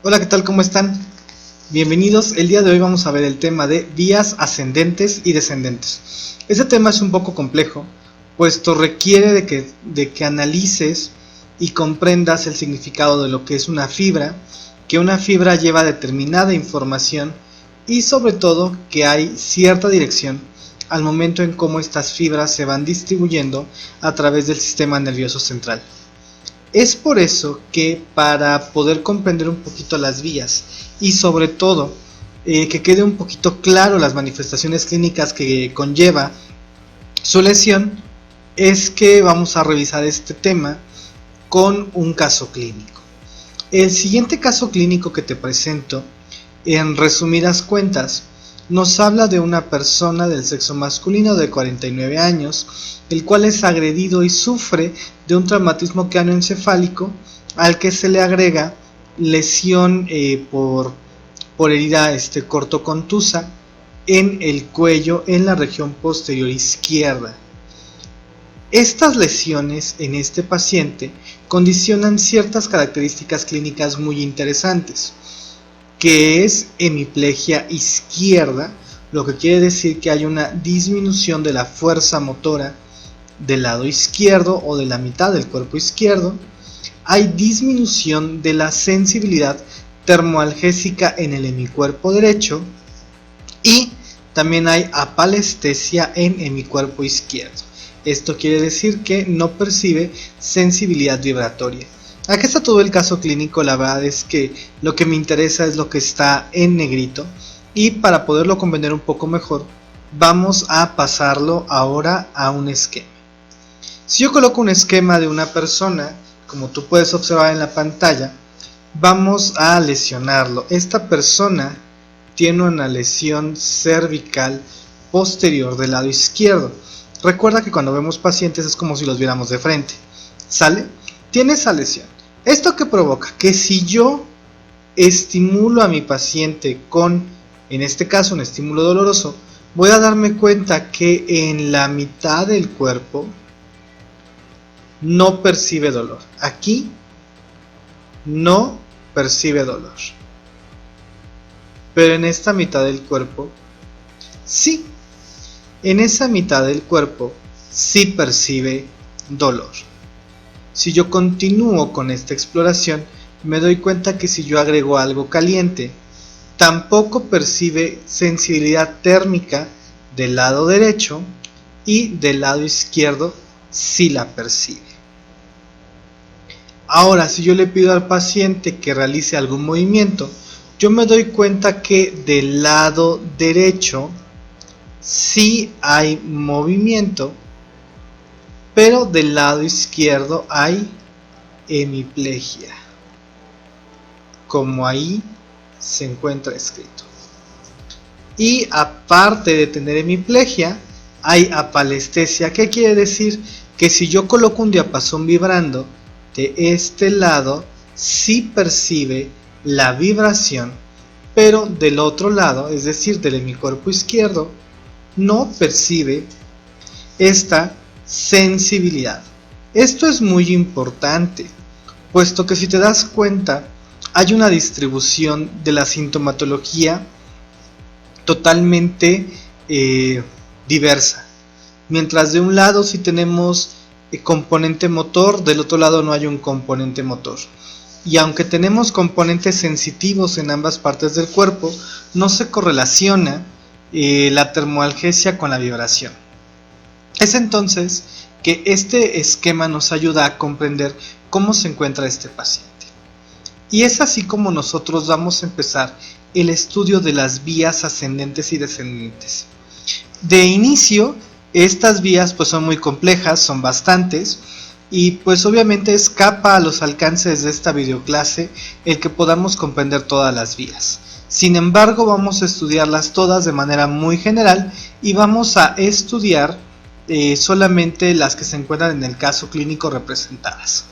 Hola, ¿qué tal? ¿Cómo están? Bienvenidos. El día de hoy vamos a ver el tema de vías ascendentes y descendentes. Este tema es un poco complejo, puesto requiere de que analices y comprendas el significado de lo que es una fibra, que una fibra lleva determinada información y sobre todo que hay cierta dirección al momento en cómo estas fibras se van distribuyendo a través del sistema nervioso central. Es por eso que para poder comprender un poquito las vías y sobre todo que quede un poquito claro las manifestaciones clínicas que conlleva su lesión, es que vamos a revisar este tema con un caso clínico. El siguiente caso clínico que te presento, en resumidas cuentas, nos habla de una persona del sexo masculino de 49 años, el cual es agredido y sufre de un traumatismo cráneoencefálico al que se le agrega lesión por herida cortocontusa en el cuello, en la región posterior izquierda. Estas lesiones en este paciente condicionan ciertas características clínicas muy interesantes, que es hemiplegia izquierda, lo que quiere decir que hay una disminución de la fuerza motora del lado izquierdo o de la mitad del cuerpo izquierdo. Hay disminución de la sensibilidad termoalgésica en el hemicuerpo derecho y también hay apalestesia en hemicuerpo izquierdo. Esto quiere decir que no percibe sensibilidad vibratoria. Aquí está todo el caso clínico. La verdad es que lo que me interesa es lo que está en negrito, y para poderlo comprender un poco mejor vamos a pasarlo ahora a un esquema. Si yo coloco un esquema de una persona, como tú puedes observar en la pantalla, vamos a lesionarlo. Esta persona tiene una lesión cervical posterior del lado izquierdo. Recuerda que cuando vemos pacientes es como si los viéramos de frente. ¿Sale? Tiene esa lesión. ¿Esto qué provoca? Que si yo estimulo a mi paciente con, en este caso, un estímulo doloroso, voy a darme cuenta que en la mitad del cuerpo no percibe dolor. Aquí no percibe dolor. Pero en esta mitad del cuerpo, sí. En esa mitad del cuerpo sí percibe dolor. Si yo continúo con esta exploración, me doy cuenta que si yo agrego algo caliente, tampoco percibe sensibilidad térmica del lado derecho, y del lado izquierdo sí la percibe. Ahora, si yo le pido al paciente que realice algún movimiento, yo me doy cuenta que del lado derecho sí hay movimiento, pero del lado izquierdo hay hemiplegia, como ahí se encuentra escrito. Y aparte de tener hemiplegia, hay apalestesia. ¿Qué quiere decir? Que si yo coloco un diapasón vibrando de este lado, sí percibe la vibración, pero del otro lado, es decir, del hemicuerpo izquierdo, no percibe esta sensibilidad. Esto es muy importante, puesto que si te das cuenta, hay una distribución de la sintomatología totalmente diversa. Mientras de un lado sí tenemos componente motor, del otro lado no hay un componente motor. Y aunque tenemos componentes sensitivos en ambas partes del cuerpo, no se correlaciona la termoalgesia con la vibración. Es entonces que este esquema nos ayuda a comprender cómo se encuentra este paciente. Y es así como nosotros vamos a empezar el estudio de las vías ascendentes y descendentes. De inicio, estas vías pues son muy complejas, son bastantes, y pues obviamente escapa a los alcances de esta videoclase el que podamos comprender todas las vías. Sin embargo, vamos a estudiarlas todas de manera muy general y vamos a estudiar solamente las que se encuentran en el caso clínico representadas.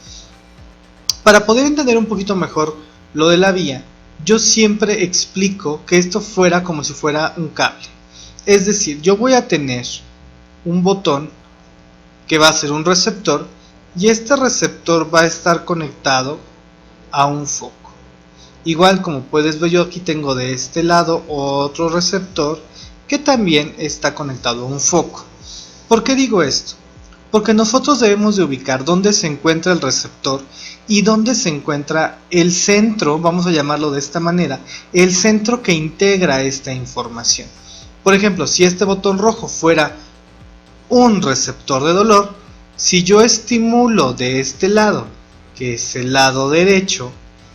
Para poder entender un poquito mejor lo de la vía, yo siempre explico que esto fuera como si fuera un cable. Es decir, yo voy a tener un botón que va a ser un receptor, y este receptor va a estar conectado a un foco. Igual como puedes ver, yo aquí tengo de este lado otro receptor que también está conectado a un foco. ¿Por qué digo esto? Porque nosotros debemos de ubicar dónde se encuentra el receptor y dónde se encuentra el centro, vamos a llamarlo de esta manera, el centro que integra esta información. Por ejemplo, si este botón rojo fuera un receptor de dolor, si yo estimulo de este lado, que es el lado derecho,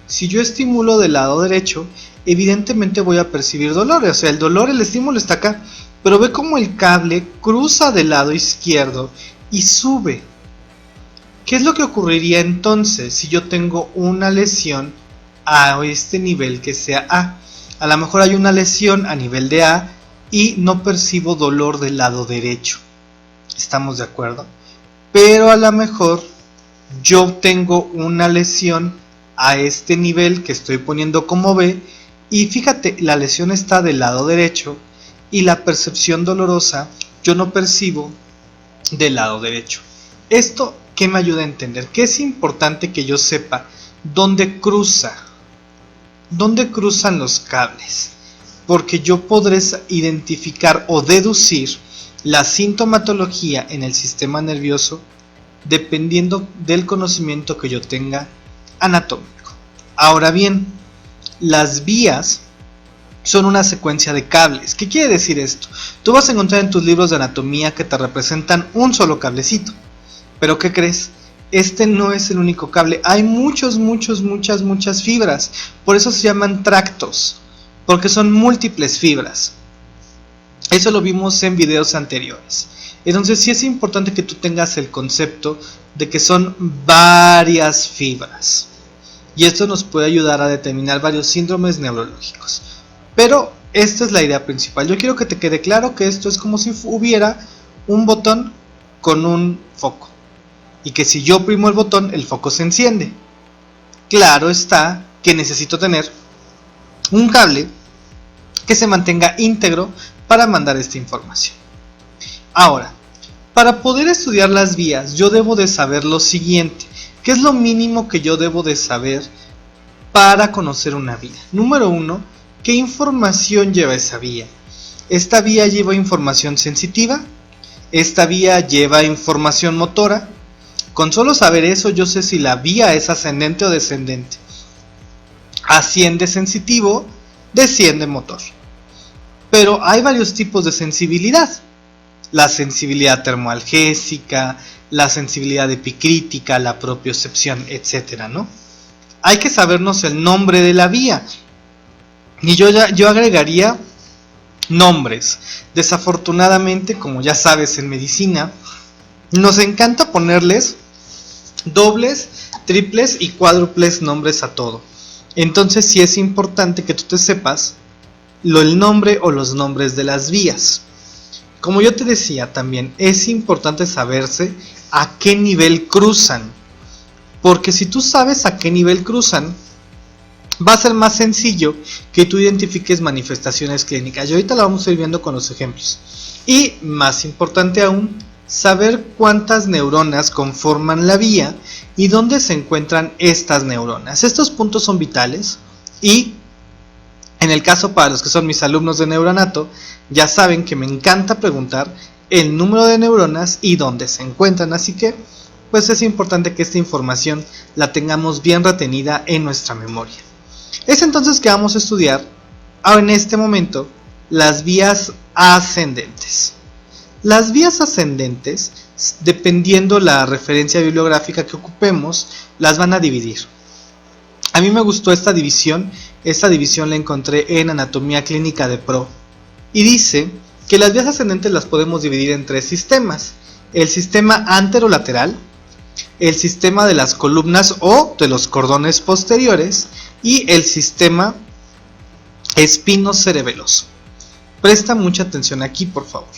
si yo estimulo del lado derecho, evidentemente voy a percibir dolor. O sea, el dolor, el estímulo está acá, pero ve cómo el cable cruza del lado izquierdo y sube. ¿Qué es lo que ocurriría entonces si yo tengo una lesión a este nivel que sea A? A lo mejor hay una lesión a nivel de A y no percibo dolor del lado derecho. ¿Estamos de acuerdo? Pero a lo mejor yo tengo una lesión a este nivel que estoy poniendo como B y fíjate, la lesión está del lado derecho y la percepción dolorosa yo no percibo del lado derecho. ¿Esto qué me ayuda a entender? Que es importante que yo sepa dónde cruzan los cables, porque yo podré identificar o deducir la sintomatología en el sistema nervioso dependiendo del conocimiento que yo tenga anatómico. Ahora bien, las vías son una secuencia de cables. ¿Qué quiere decir esto? Tú vas a encontrar en tus libros de anatomía que te representan un solo cablecito. Pero ¿qué crees? Este no es el único cable. Hay muchas fibras. Por eso se llaman tractos, porque son múltiples fibras. Eso lo vimos en videos anteriores. Entonces sí es importante que tú tengas el concepto de que son varias fibras. Y esto nos puede ayudar a determinar varios síndromes neurológicos. Pero esta es la idea principal. Yo quiero que te quede claro que esto es como si hubiera un botón con un foco. Y que si yo oprimo el botón, el foco se enciende. Claro está que necesito tener un cable que se mantenga íntegro para mandar esta información. Ahora, para poder estudiar las vías, yo debo de saber lo siguiente. ¿Qué es lo mínimo que yo debo de saber para conocer una vía? Número 1, ¿qué información lleva esa vía? ¿Esta vía lleva información sensitiva? ¿Esta vía lleva información motora? Con solo saber eso, yo sé si la vía es ascendente o descendente. Asciende sensitivo, desciende motor. Pero hay varios tipos de sensibilidad. La sensibilidad termoalgésica, la sensibilidad epicrítica, la propiocepción, etcétera, ¿no? Hay que sabernos el nombre de la vía. Y yo agregaría nombres. Desafortunadamente, como ya sabes en medicina, nos encanta ponerles dobles, triples y cuádruples nombres a todo. Entonces sí es importante que tú te sepas el nombre o los nombres de las vías. Como yo te decía también, es importante saberse a qué nivel cruzan. Porque si tú sabes a qué nivel cruzan, va a ser más sencillo que tú identifiques manifestaciones clínicas. Y ahorita la vamos a ir viendo con los ejemplos. Y más importante aún, saber cuántas neuronas conforman la vía y dónde se encuentran estas neuronas. Estos puntos son vitales y en el caso para los que son mis alumnos de Neuroanato, ya saben que me encanta preguntar el número de neuronas y dónde se encuentran, así que pues es importante que esta información la tengamos bien retenida en nuestra memoria. Es entonces que vamos a estudiar en este momento las vías ascendentes. Las vías ascendentes, dependiendo la referencia bibliográfica que ocupemos, las van a dividir. A mí me gustó esta división la encontré en Anatomía Clínica de Pro. Y dice que las vías ascendentes las podemos dividir en tres sistemas. El sistema anterolateral, el sistema de las columnas o de los cordones posteriores y el sistema espinocerebeloso. Presta mucha atención aquí, por favor,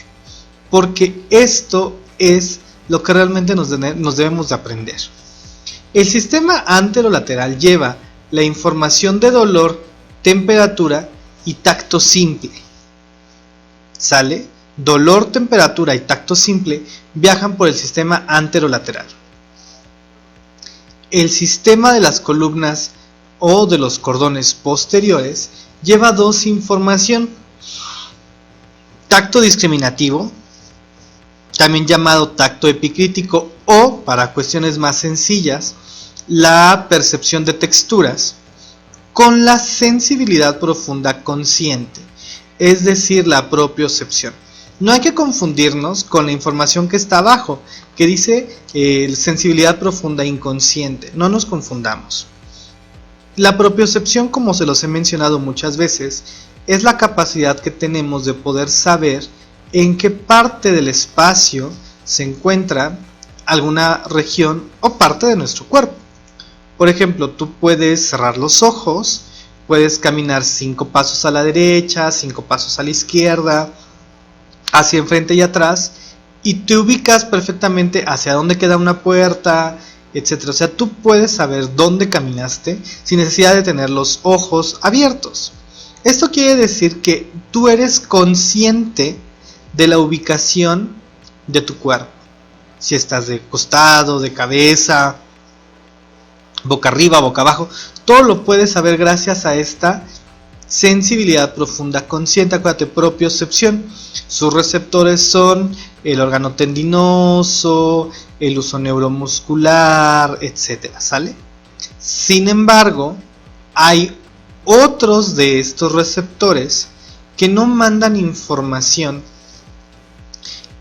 porque esto es lo que realmente nos debemos de aprender. El sistema anterolateral lleva la información de dolor, temperatura y tacto simple. ¿Sale? Dolor, temperatura y tacto simple viajan por el sistema anterolateral. El sistema de las columnas o de los cordones posteriores lleva dos información: tacto discriminativo, también llamado tacto epicrítico, o para cuestiones más sencillas, la percepción de texturas, con la sensibilidad profunda consciente, es decir, la propiocepción. No hay que confundirnos con la información que está abajo, que dice sensibilidad profunda inconsciente. No nos confundamos. La propiocepción, como se los he mencionado muchas veces, es la capacidad que tenemos de poder saber en qué parte del espacio se encuentra alguna región o parte de nuestro cuerpo. Por ejemplo, tú puedes cerrar los ojos, puedes caminar 5 pasos a la derecha, 5 pasos a la izquierda, hacia enfrente y atrás, y te ubicas perfectamente hacia dónde queda una puerta, etcétera. O sea, tú puedes saber dónde caminaste sin necesidad de tener los ojos abiertos. Esto quiere decir que tú eres consciente de la ubicación de tu cuerpo. Si estás de costado, de cabeza, boca arriba, boca abajo, todo lo puedes saber gracias a esta sensibilidad profunda consciente. Acuérdate, propiocepción. Sus receptores son el órgano tendinoso, el uso neuromuscular, etcétera, ¿sale? Sin embargo, hay otros de estos receptores que no mandan información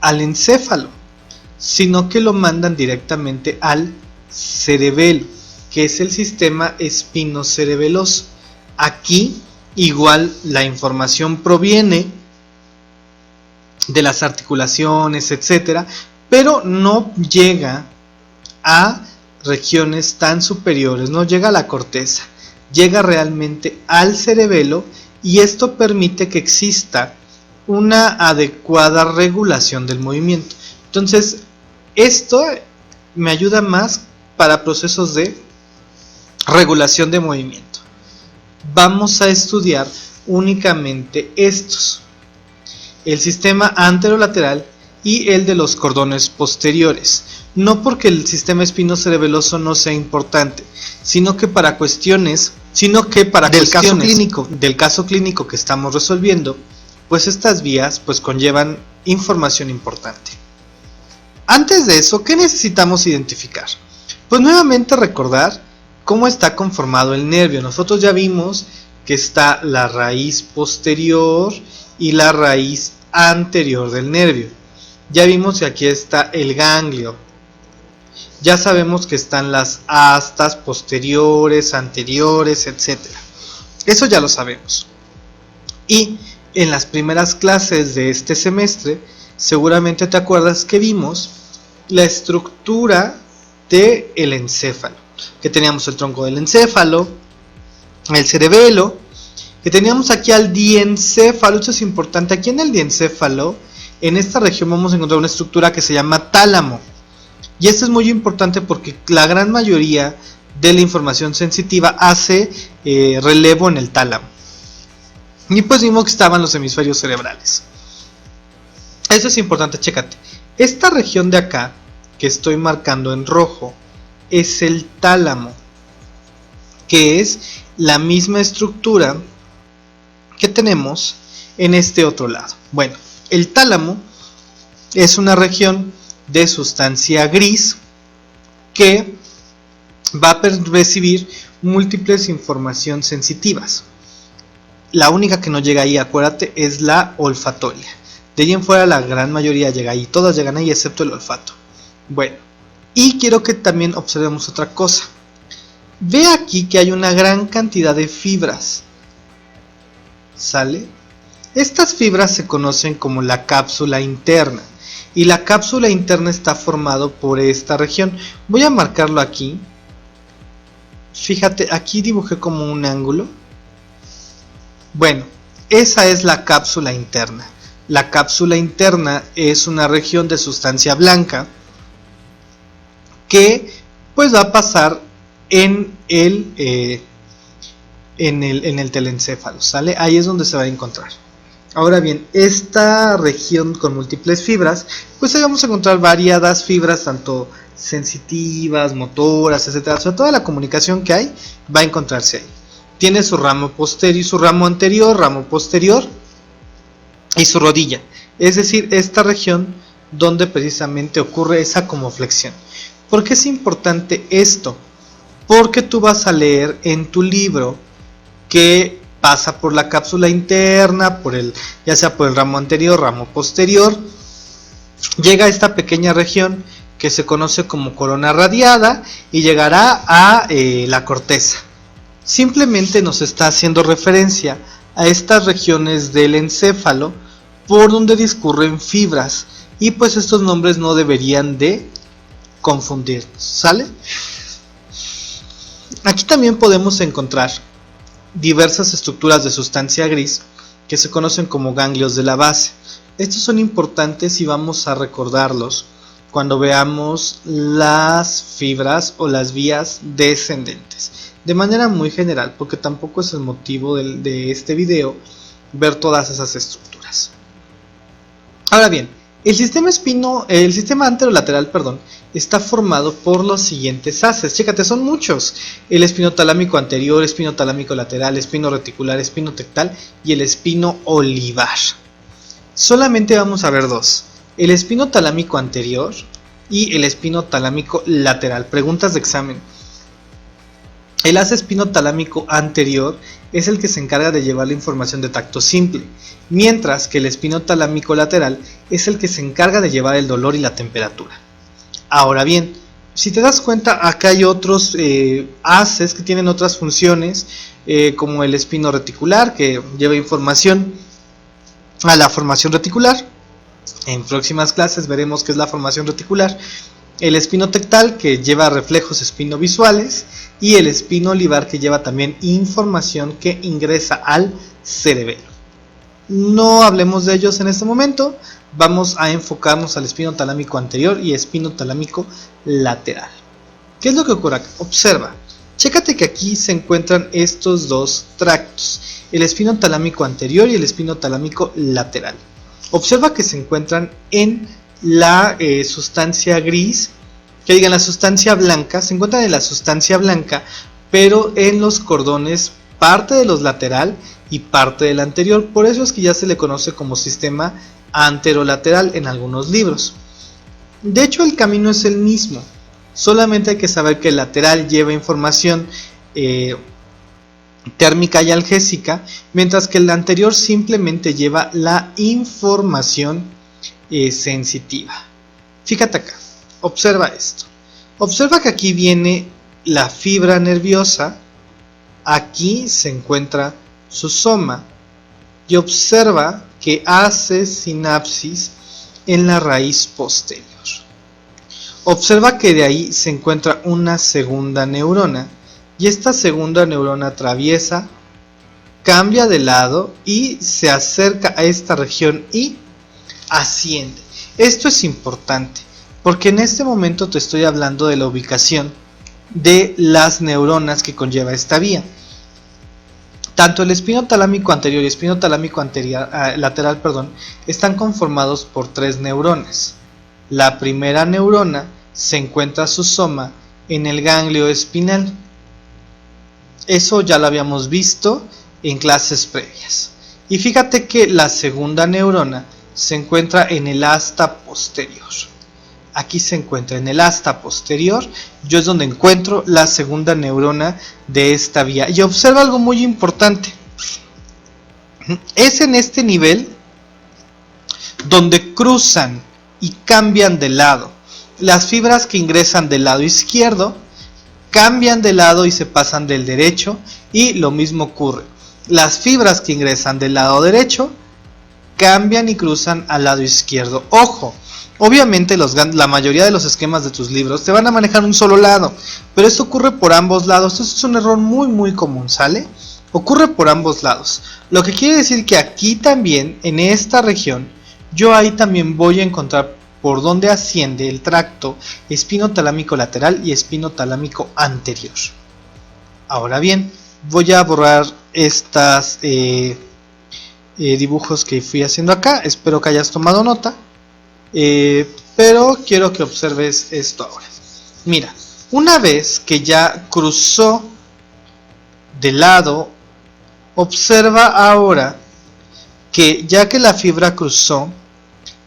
al encéfalo, sino que lo mandan directamente al cerebelo, que es el sistema espinocerebeloso. Aquí igual la información proviene de las articulaciones, etcétera, pero no llega a regiones tan superiores, no llega a la corteza, llega realmente al cerebelo, y esto permite que exista una adecuada regulación del movimiento. Entonces, esto me ayuda más para procesos de regulación de movimiento. Vamos a estudiar únicamente estos: el sistema anterolateral y el de los cordones posteriores. No porque el sistema espinocerebeloso no sea importante, sino que para cuestiones del caso clínico que estamos resolviendo, pues estas vías pues conllevan información importante. Antes de eso, ¿qué necesitamos identificar? Pues nuevamente recordar cómo está conformado el nervio. Nosotros ya vimos que está la raíz posterior y la raíz anterior del nervio. Ya vimos que aquí está el ganglio. Ya sabemos que están las astas posteriores, anteriores, etc. Eso ya lo sabemos. Y en las primeras clases de este semestre, seguramente te acuerdas que vimos la estructura del encéfalo. Que teníamos el tronco del encéfalo, el cerebelo, que teníamos aquí al diencéfalo. Esto es importante. Aquí en el diencéfalo, en esta región vamos a encontrar una estructura que se llama tálamo. Y esto es muy importante porque la gran mayoría de la información sensitiva hace relevo en el tálamo. Y pues vimos que estaban los hemisferios cerebrales. Eso es importante, chécate. Esta región de acá, que estoy marcando en rojo, es el tálamo, que es la misma estructura que tenemos en este otro lado. Bueno, el tálamo es una región de sustancia gris que va a recibir múltiples informaciones sensitivas. La única que no llega ahí, acuérdate, es la olfatoria. De ahí en fuera la gran mayoría llega ahí, todas llegan ahí excepto el olfato. Bueno, y quiero que también observemos otra cosa. Ve aquí que hay una gran cantidad de fibras, ¿sale? Estas fibras se conocen como la cápsula interna, y la cápsula interna está formado por esta región. Voy a marcarlo aquí. Fíjate, aquí dibujé como un ángulo. Bueno, esa es la cápsula interna. La cápsula interna es una región de sustancia blanca que pues va a pasar en el telencéfalo, ¿sale? Ahí es donde se va a encontrar. Ahora bien, esta región con múltiples fibras, pues ahí vamos a encontrar variadas fibras, tanto sensitivas, motoras, etcétera. O sea, toda la comunicación que hay va a encontrarse ahí. Tiene su ramo posterior, su ramo anterior, ramo posterior y su rodilla. Es decir, esta región donde precisamente ocurre esa como flexión. ¿Por qué es importante esto? Porque tú vas a leer en tu libro que pasa por la cápsula interna, ya sea por el ramo anterior, ramo posterior, llega a esta pequeña región que se conoce como corona radiada y llegará a la corteza. Simplemente nos está haciendo referencia a estas regiones del encéfalo por donde discurren fibras, y pues estos nombres no deberían de confundirnos, ¿sale? Aquí también podemos encontrar diversas estructuras de sustancia gris que se conocen como ganglios de la base. Estos son importantes y vamos a recordarlos cuando veamos las fibras o las vías descendentes, de manera muy general, porque tampoco es el motivo de este video ver todas esas estructuras. Ahora bien, el sistema anterolateral, está formado por los siguientes haces. Chécate, son muchos: el espino talámico anterior, espino talámico lateral, espino reticular, espino tectal y el espino olivar. Solamente vamos a ver dos: el espino talámico anterior y el espino talámico lateral. Preguntas de examen. El haz espino talámico anterior es el que se encarga de llevar la información de tacto simple, mientras que el espino talámico lateral es el que se encarga de llevar el dolor y la temperatura. Ahora bien, si te das cuenta, acá hay otros haces que tienen otras funciones, como el espino reticular, que lleva información a la formación reticular. En próximas clases veremos qué es la formación reticular. El espino tectal, que lleva reflejos espinovisuales, y el espino olivar, que lleva también información que ingresa al cerebelo. No hablemos de ellos en este momento, vamos a enfocarnos al espino talámico anterior y espino talámico lateral. ¿Qué es lo que ocurre acá? Observa, chécate que aquí se encuentran estos dos tractos, el espino talámico anterior y el espino talámico lateral. Observa que se encuentran en la sustancia gris, la sustancia blanca, se encuentran en la sustancia blanca, pero en los cordones, parte de los lateral y parte del anterior. Por eso es que ya se le conoce como sistema anterolateral en algunos libros. De hecho, el camino es el mismo, solamente hay que saber que el lateral lleva información térmica y analgésica, mientras que el anterior simplemente lleva la información sensitiva. Fíjate acá, observa esto. Observa que aquí viene la fibra nerviosa, aquí se encuentra su soma, y observa que hace sinapsis en la raíz posterior. Observa que de ahí se encuentra una segunda neurona, y esta segunda neurona atraviesa, cambia de lado y se acerca a esta región y asciende. Esto es importante porque en este momento te estoy hablando de la ubicación de las neuronas que conlleva esta vía. Tanto el espino talámico anterior y espino talámico lateral están conformados por tres neuronas. La primera neurona se encuentra su soma en el ganglio espinal. Eso ya lo habíamos visto en clases previas. Y fíjate que la segunda neurona se encuentra en el asta posterior. Aquí se encuentra en el asta posterior. Yo es donde encuentro la segunda neurona de esta vía. Y observa algo muy importante. Es en este nivel donde cruzan y cambian de lado. Las fibras que ingresan del lado izquierdo cambian de lado y se pasan del derecho, y lo mismo ocurre. Las fibras que ingresan del lado derecho cambian y cruzan al lado izquierdo. Ojo, obviamente la mayoría de los esquemas de tus libros te van a manejar un solo lado, pero esto ocurre por ambos lados. Esto es un error muy común, ¿sale? Ocurre por ambos lados, lo que quiere decir que aquí también, en esta región, yo ahí también voy a encontrar por donde asciende el tracto espino talámico lateral y espino talámico anterior. Ahora bien, voy a borrar estas dibujos que fui haciendo acá. Espero que hayas tomado nota, pero quiero que observes esto ahora. Mira, una vez que ya cruzó de lado, observa ahora que ya que la fibra cruzó,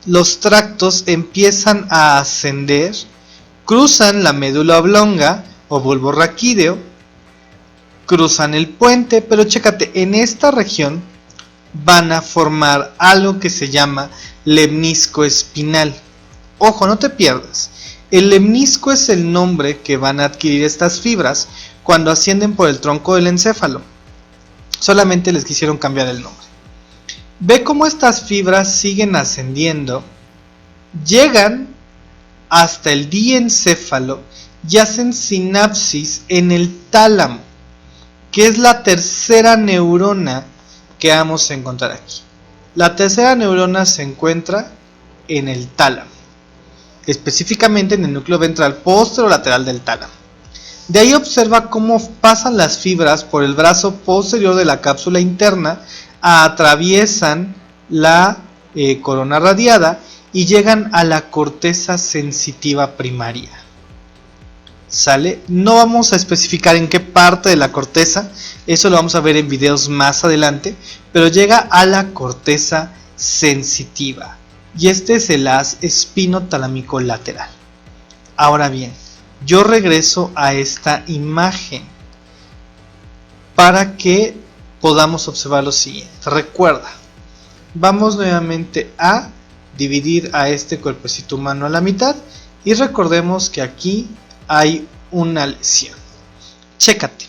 los tractos empiezan a ascender, cruzan la médula oblonga o bulbo raquídeo, cruzan el puente, pero chécate, en esta región van a formar algo que se llama lemnisco espinal. Ojo, no te pierdas. El lemnisco es el nombre que van a adquirir estas fibras cuando ascienden por el tronco del encéfalo. Solamente les quisieron cambiar el nombre. Ve cómo estas fibras siguen ascendiendo, llegan hasta el diencéfalo y hacen sinapsis en el tálamo, que es la tercera neurona que vamos a encontrar aquí. La tercera neurona se encuentra en el tálamo, específicamente en el núcleo ventral posterolateral del tálamo. De ahí observa cómo pasan las fibras por el brazo posterior de la cápsula interna, atraviesan la corona radiada y llegan a la corteza sensitiva primaria. ¿Sale? No vamos a especificar en qué parte de la corteza, eso lo vamos a ver en videos más adelante, pero llega a la corteza sensitiva y este es el haz espinotalámico lateral. Ahora bien, yo regreso a esta imagen para que podamos observar lo siguiente. Recuerda, vamos nuevamente a dividir a este cuerpecito humano a la mitad y recordemos que aquí hay una lesión. Chécate.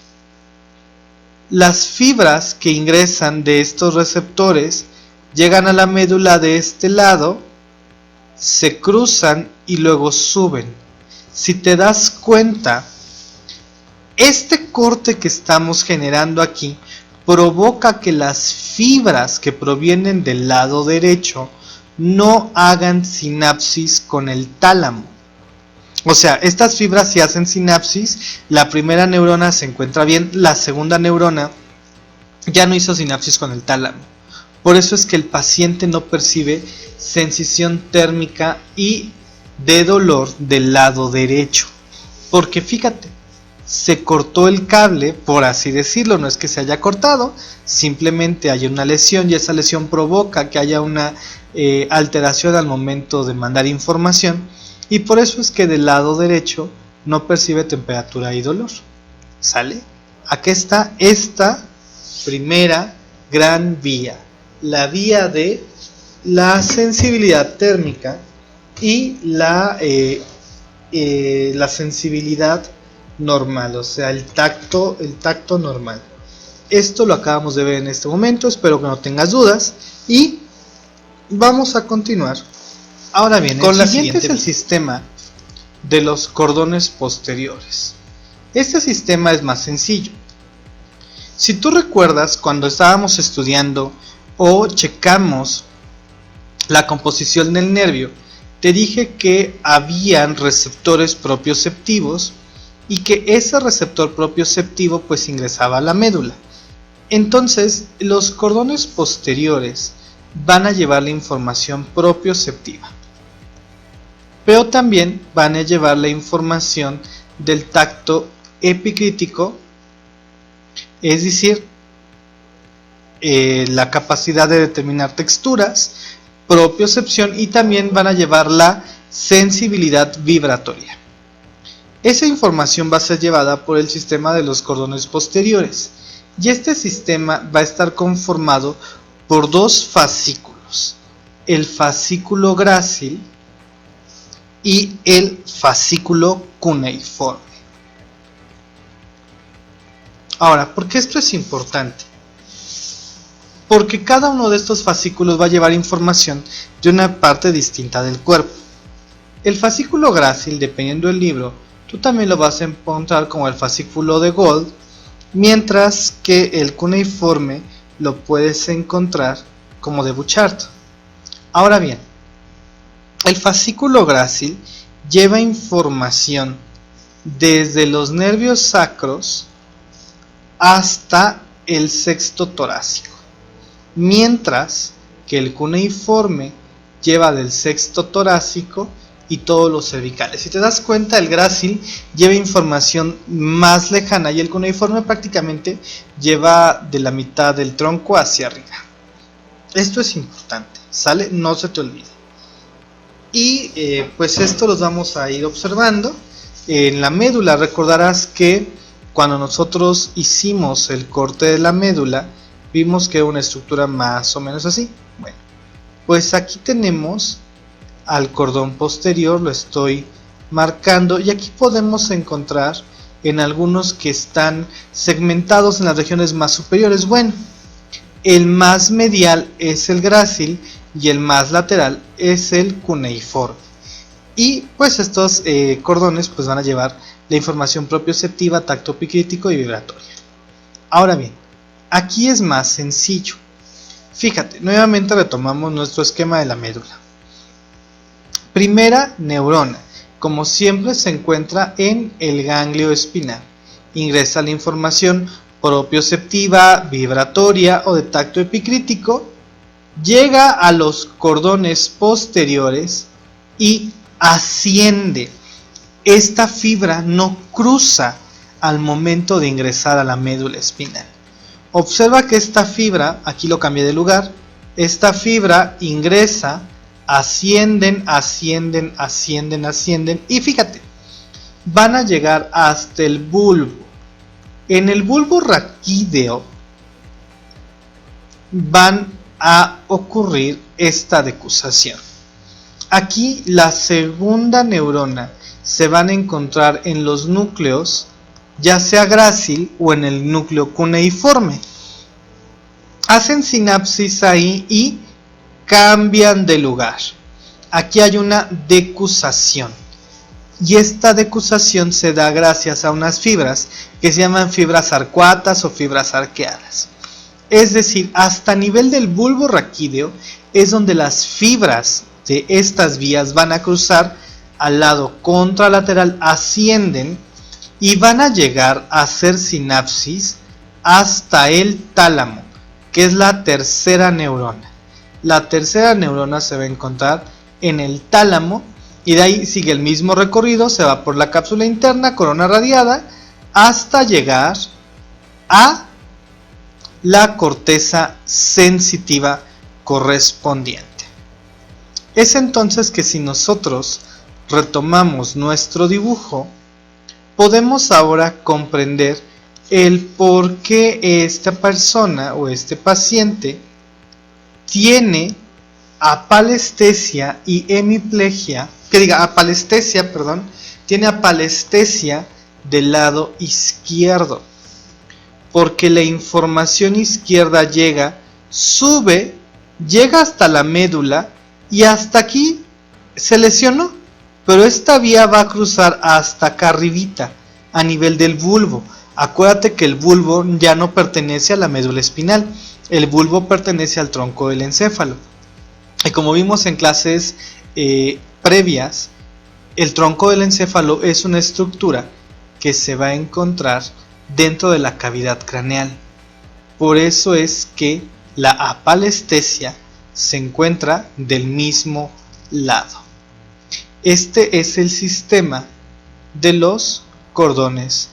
Las fibras que ingresan de estos receptores llegan a la médula de este lado, se cruzan y luego suben. Si te das cuenta, este corte que estamos generando aquí provoca que las fibras que provienen del lado derecho no hagan sinapsis con el tálamo. O sea, estas fibras si hacen sinapsis, la primera neurona se encuentra bien, la segunda neurona ya no hizo sinapsis con el tálamo. Por eso es que el paciente no percibe sensación térmica y de dolor del lado derecho. Porque fíjate, se cortó el cable, por así decirlo, no es que se haya cortado, simplemente hay una lesión y esa lesión provoca que haya una alteración al momento de mandar información y por eso es que del lado derecho no percibe temperatura y dolor. ¿Sale? Aquí está esta primera gran vía, la vía de la sensibilidad térmica y la sensibilidad normal, o sea, el tacto normal. Esto lo acabamos de ver en este momento, espero que no tengas dudas y vamos a continuar. Ahora bien, con la siguiente es el sistema de los cordones posteriores. Este sistema es más sencillo. Si tú recuerdas cuando estábamos estudiando o checamos la composición del nervio, te dije que habían receptores propioceptivos y que ese receptor propioceptivo pues ingresaba a la médula. Entonces los cordones posteriores van a llevar la información propioceptiva, pero también van a llevar la información del tacto epicrítico, es decir, la capacidad de determinar texturas, propiocepción y también van a llevar la sensibilidad vibratoria. Esa información va a ser llevada por el sistema de los cordones posteriores y este sistema va a estar conformado por dos fascículos, el fascículo grácil y el fascículo cuneiforme. Ahora, ¿por qué esto es importante? Porque cada uno de estos fascículos va a llevar información de una parte distinta del cuerpo. El fascículo grácil, dependiendo del libro, tú también lo vas a encontrar como el fascículo de Gold, mientras que el cuneiforme lo puedes encontrar como de Bouchard. Ahora bien, el fascículo grácil lleva información desde los nervios sacros hasta el sexto torácico, mientras que el cuneiforme lleva del sexto torácico y todos los cervicales. Si te das cuenta, el grácil lleva información más lejana y el cuneiforme prácticamente lleva de la mitad del tronco hacia arriba. Esto es importante, ¿sale? No se te olvide. Y pues esto los vamos a ir observando. En la médula recordarás que cuando nosotros hicimos el corte de la médula, vimos que era una estructura más o menos así. Bueno, pues aquí tenemos al cordón posterior, lo estoy marcando, y aquí podemos encontrar en algunos que están segmentados en las regiones más superiores. Bueno, el más medial es el grácil y el más lateral es el cuneiforme. Y pues estos cordones pues van a llevar la información propioceptiva, tacto-epicrítico y vibratoria. Ahora bien, aquí es más sencillo. Fíjate, nuevamente retomamos nuestro esquema de la médula. Primera neurona, como siempre se encuentra en el ganglio espinal. Ingresa la información propioceptiva, vibratoria o de tacto epicrítico, llega a los cordones posteriores y asciende. Esta fibra no cruza al momento de ingresar a la médula espinal. Observa que esta fibra, aquí lo cambié de lugar, esta fibra ingresa, ascienden y fíjate, van a llegar hasta el bulbo. En el bulbo raquídeo van a ocurrir esta decusación. Aquí la segunda neurona se van a encontrar en los núcleos, ya sea grácil o en el núcleo cuneiforme. Hacen sinapsis ahí y cambian de lugar. Aquí hay una decusación. Y esta decusación se da gracias a unas fibras que se llaman fibras arcuatas o fibras arqueadas. Es decir, hasta nivel del bulbo raquídeo es donde las fibras de estas vías van a cruzar al lado contralateral, ascienden y van a llegar a hacer sinapsis hasta el tálamo, que es la tercera neurona. La tercera neurona se va a encontrar en el tálamo y de ahí sigue el mismo recorrido, se va por la cápsula interna, corona radiada, hasta llegar a la corteza sensitiva correspondiente. Es entonces que si nosotros retomamos nuestro dibujo, podemos ahora comprender el por qué esta persona o este paciente tiene apalestesia y hemiplegia, tiene apalestesia del lado izquierdo, porque la información izquierda llega, sube, llega hasta la médula y hasta aquí se lesionó, pero esta vía va a cruzar hasta acá arribita, a nivel del bulbo. Acuérdate que el bulbo ya no pertenece a la médula espinal, el bulbo pertenece al tronco del encéfalo. Y como vimos en clases previas, el tronco del encéfalo es una estructura que se va a encontrar dentro de la cavidad craneal. Por eso es que la apalestesia se encuentra del mismo lado. Este es el sistema de los cordones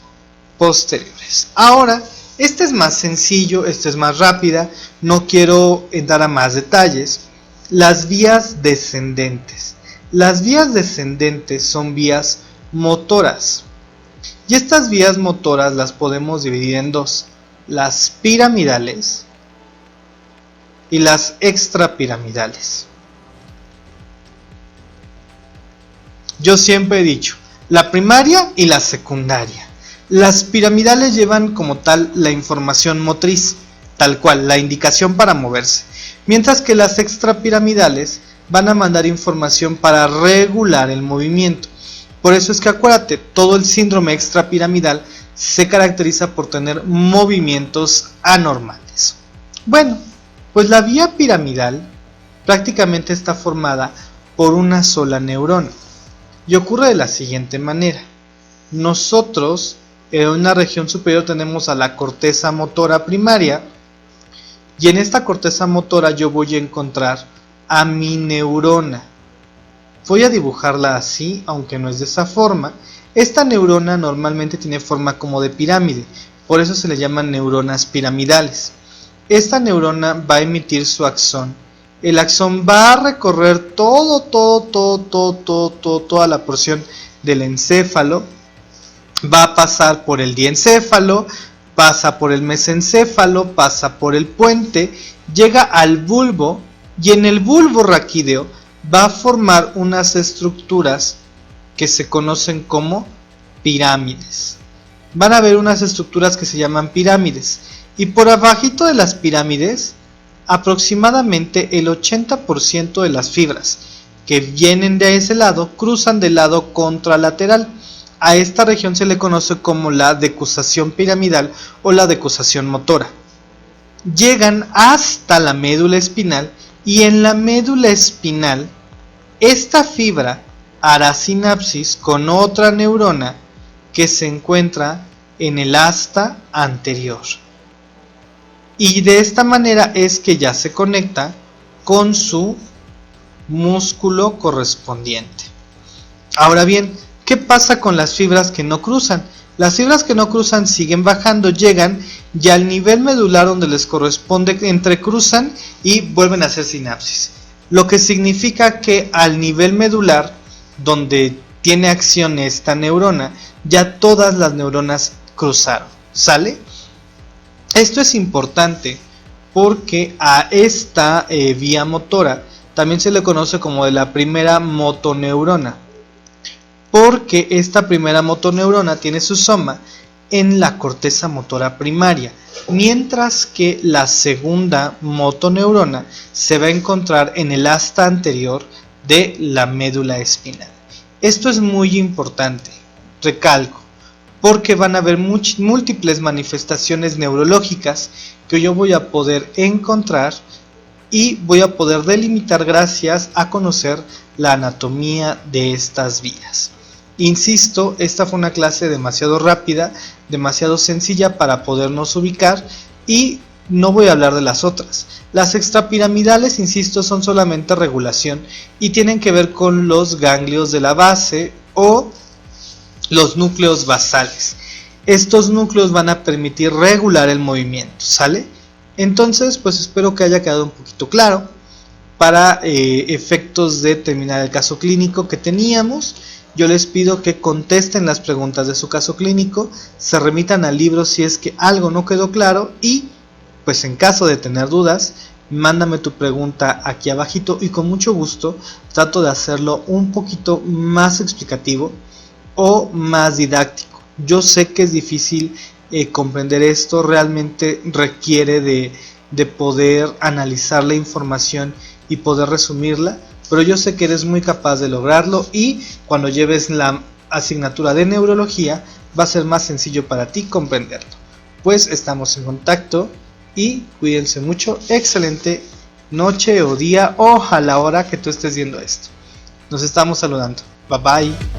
posteriores. Ahora, este es más sencillo, este es más rápida, no quiero entrar a más detalles. Las vías descendentes. Las vías descendentes son vías motoras. Y estas vías motoras las podemos dividir en dos: las piramidales y las extrapiramidales. Yo siempre he dicho, la primaria y la secundaria. Las piramidales llevan como tal la información motriz, tal cual, la indicación para moverse, mientras que las extrapiramidales van a mandar información para regular el movimiento. Por eso es que acuérdate, todo el síndrome extrapiramidal se caracteriza por tener movimientos anormales. Bueno, pues la vía piramidal prácticamente está formada por una sola neurona y ocurre de la siguiente manera. Nosotros en una región superior tenemos a la corteza motora primaria y en esta corteza motora yo voy a encontrar a mi neurona. Voy a dibujarla así, aunque no es de esa forma. Esta neurona normalmente tiene forma como de pirámide, por eso se le llaman neuronas piramidales. Esta neurona va a emitir su axón. El axón va a recorrer toda la porción del encéfalo, va a pasar por el diencéfalo, pasa por el mesencéfalo, pasa por el puente, llega al bulbo y en el bulbo raquídeo va a formar unas estructuras que se conocen como pirámides. Van a haber unas estructuras que se llaman pirámides y por abajito de las pirámides aproximadamente el 80% de las fibras que vienen de ese lado cruzan del lado contralateral. A esta región se le conoce como la decusación piramidal o la decusación motora. Llegan hasta la médula espinal y en la médula espinal esta fibra hará sinapsis con otra neurona que se encuentra en el asta anterior. Y de esta manera es que ya se conecta con su músculo correspondiente. Ahora bien, ¿qué pasa con las fibras que no cruzan? Las fibras que no cruzan siguen bajando, llegan ya al nivel medular donde les corresponde, entrecruzan y vuelven a hacer sinapsis. Lo que significa que al nivel medular, donde tiene acción esta neurona, ya todas las neuronas cruzaron, ¿sale? Esto es importante porque a esta vía motora también se le conoce como de la primera motoneurona, porque esta primera motoneurona tiene su soma en la corteza motora primaria, mientras que la segunda motoneurona se va a encontrar en el asta anterior de la médula espinal. Esto es muy importante, recalco, porque van a haber múltiples manifestaciones neurológicas que yo voy a poder encontrar y voy a poder delimitar gracias a conocer la anatomía de estas vías. Insisto, esta fue una clase demasiado rápida, demasiado sencilla para podernos ubicar y no voy a hablar de las otras. Las extrapiramidales, insisto, son solamente regulación y tienen que ver con los ganglios de la base o los núcleos basales. Estos núcleos van a permitir regular el movimiento, ¿sale? Entonces, pues espero que haya quedado un poquito claro para efectos de terminar el caso clínico que teníamos. Yo les pido que contesten las preguntas de su caso clínico, se remitan al libro si es que algo no quedó claro y pues en caso de tener dudas, mándame tu pregunta aquí abajito y con mucho gusto trato de hacerlo un poquito más explicativo o más didáctico. Yo sé que es difícil comprender esto, realmente requiere de poder analizar la información y poder resumirla, pero yo sé que eres muy capaz de lograrlo y cuando lleves la asignatura de neurología va a ser más sencillo para ti comprenderlo. Pues estamos en contacto y cuídense mucho. Excelente noche o día o a la hora que tú estés viendo esto. Nos estamos saludando. Bye bye.